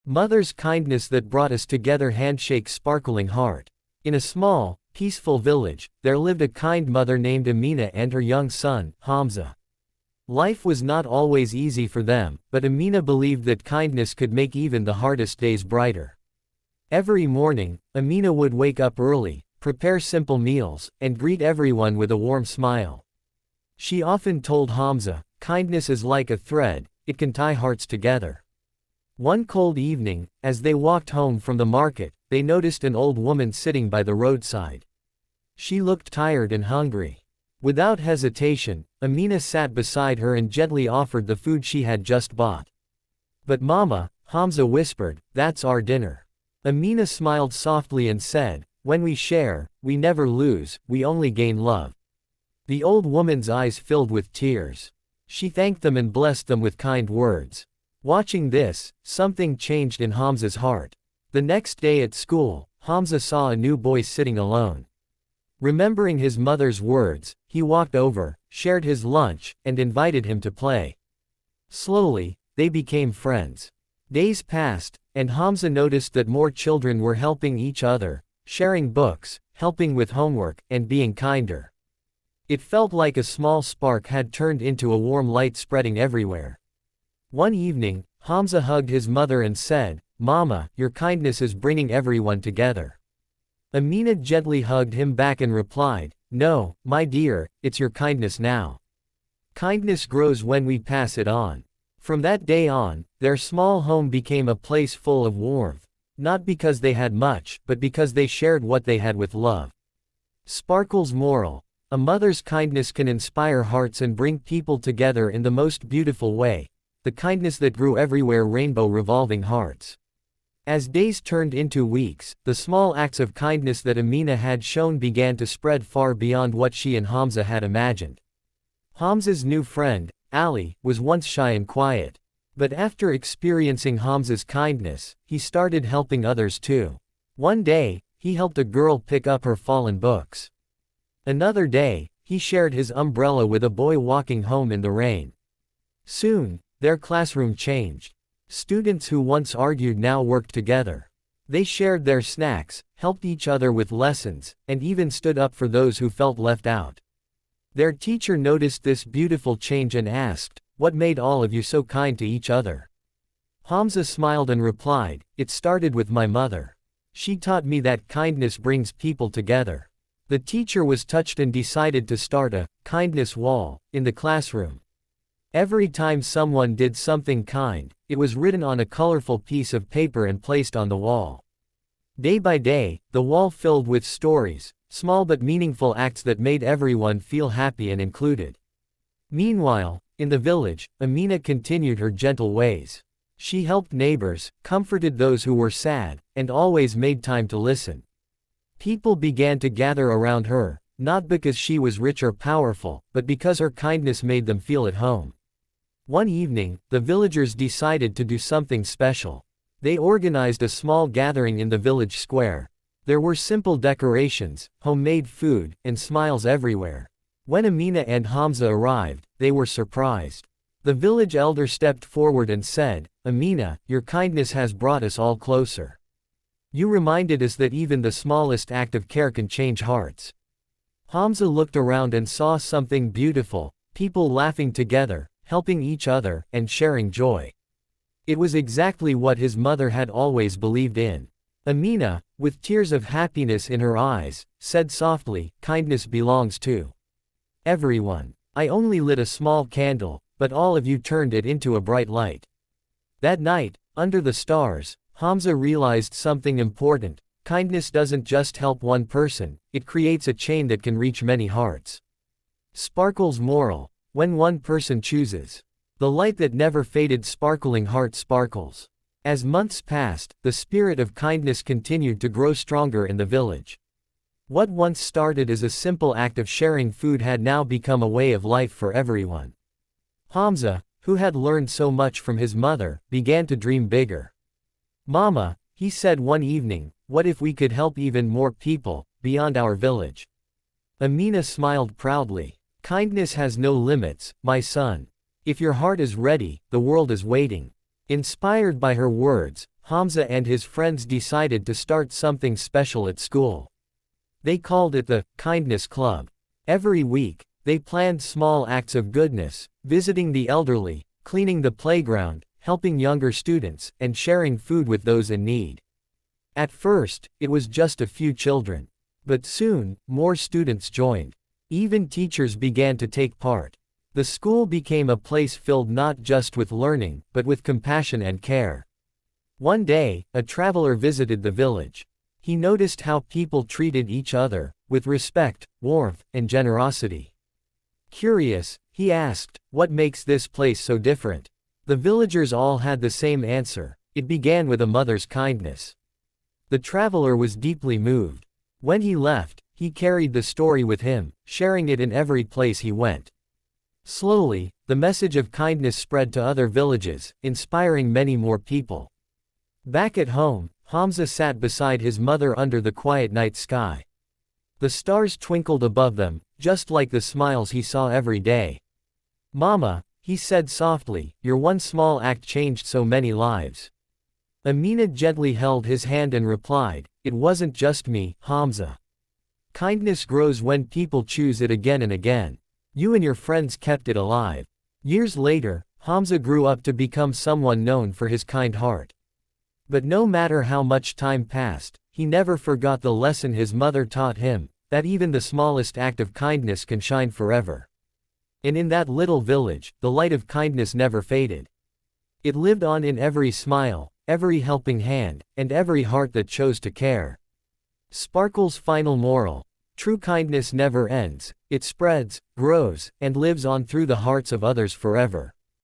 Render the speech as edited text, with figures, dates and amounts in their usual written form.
Mother's kindness that brought us together, handshake, sparkling heart. In a small, peaceful village, there lived a kind mother named Amina and her young son, Hamza. Life was not always easy for them, but Amina believed that kindness could make even the hardest days brighter. Every morning, Amina would wake up early, prepare simple meals, and greet everyone with a warm smile. She often told Hamza, "Kindness is like a thread, it can tie hearts together." One cold evening, as they walked home from the market, they noticed an old woman sitting by the roadside. She looked tired and hungry. Without hesitation, Amina sat beside her and gently offered the food she had just bought. "But Mama," Hamza whispered, "that's our dinner." Amina smiled softly and said, "When we share, we never lose, we only gain love." The old woman's eyes filled with tears. She thanked them and blessed them with kind words. Watching this, something changed in Hamza's heart. The next day at school, Hamza saw a new boy sitting alone. Remembering his mother's words, he walked over, shared his lunch, and invited him to play. Slowly, they became friends. Days passed, and Hamza noticed that more children were helping each other, sharing books, helping with homework, and being kinder. It felt like a small spark had turned into a warm light spreading everywhere. One evening, Hamza hugged his mother and said, "Mama, your kindness is bringing everyone together." Amina gently hugged him back and replied, "No, my dear, it's your kindness now. Kindness grows when we pass it on." From that day on, their small home became a place full of warmth, not because they had much, but because they shared what they had with love. Sparkle's moral: a mother's kindness can inspire hearts and bring people together in the most beautiful way. The kindness that grew everywhere, rainbow revolving hearts. As days turned into weeks, the small acts of kindness that Amina had shown began to spread far beyond what she and Hamza had imagined. Hamza's new friend, Ali, was once shy and quiet. But after experiencing Hamza's kindness, he started helping others too. One day, he helped a girl pick up her fallen books. Another day, he shared his umbrella with a boy walking home in the rain. Soon, their classroom changed. Students who once argued now worked together. They shared their snacks, helped each other with lessons, and even stood up for those who felt left out. Their teacher noticed this beautiful change and asked, "What made all of you so kind to each other?" Hamza smiled and replied, "It started with my mother. She taught me that kindness brings people together." The teacher was touched and decided to start a kindness wall in the classroom. Every time someone did something kind, it was written on a colorful piece of paper and placed on the wall. Day by day, the wall filled with stories, small but meaningful acts that made everyone feel happy and included. Meanwhile, in the village, Amina continued her gentle ways. She helped neighbors, comforted those who were sad, and always made time to listen. People began to gather around her, not because she was rich or powerful, but because her kindness made them feel at home. One evening, the villagers decided to do something special. They organized a small gathering in the village square. There were simple decorations, homemade food, and smiles everywhere. When Amina and Hamza arrived, they were surprised. The village elder stepped forward and said, "Amina, your kindness has brought us all closer. You reminded us that even the smallest act of care can change hearts." Hamza looked around and saw something beautiful: people laughing together, helping each other, and sharing joy. It was exactly what his mother had always believed in. Amina, with tears of happiness in her eyes, said softly, "Kindness belongs to everyone. I only lit a small candle, but all of you turned it into a bright light." That night, under the stars, Hamza realized something important: kindness doesn't just help one person, it creates a chain that can reach many hearts. Sparkle's moral: when one person chooses the light that never faded, sparkling heart sparkles. As months passed, the spirit of kindness continued to grow stronger in the village. What once started as a simple act of sharing food had now become a way of life for everyone. Hamza, who had learned so much from his mother, began to dream bigger. "Mama," he said one evening, "what if we could help even more people, beyond our village?" Amina smiled proudly. "Kindness has no limits, my son. If your heart is ready, the world is waiting." Inspired by her words, Hamza and his friends decided to start something special at school. They called it the Kindness Club. Every week, they planned small acts of goodness, visiting the elderly, cleaning the playground, helping younger students, and sharing food with those in need. At first, it was just a few children. But soon, more students joined. Even teachers began to take part. The school became a place filled not just with learning, but with compassion and care. One day, a traveler visited the village. He noticed how people treated each other, with respect, warmth, and generosity. Curious, he asked, "What makes this place so different?" The villagers all had the same answer: it began with a mother's kindness. The traveler was deeply moved. When he left, he carried the story with him, sharing it in every place he went. Slowly, the message of kindness spread to other villages, inspiring many more people. Back at home, Hamza sat beside his mother under the quiet night sky. The stars twinkled above them, just like the smiles he saw every day. "Mama," he said softly, "your one small act changed so many lives." Amina gently held his hand and replied, "It wasn't just me, Hamza. Kindness grows when people choose it again and again. You and your friends kept it alive." Years later, Hamza grew up to become someone known for his kind heart. But no matter how much time passed, he never forgot the lesson his mother taught him, that even the smallest act of kindness can shine forever. And in that little village, the light of kindness never faded. It lived on in every smile, every helping hand, and every heart that chose to care. Sparkle's final moral: true kindness never ends, it spreads, grows, and lives on through the hearts of others forever.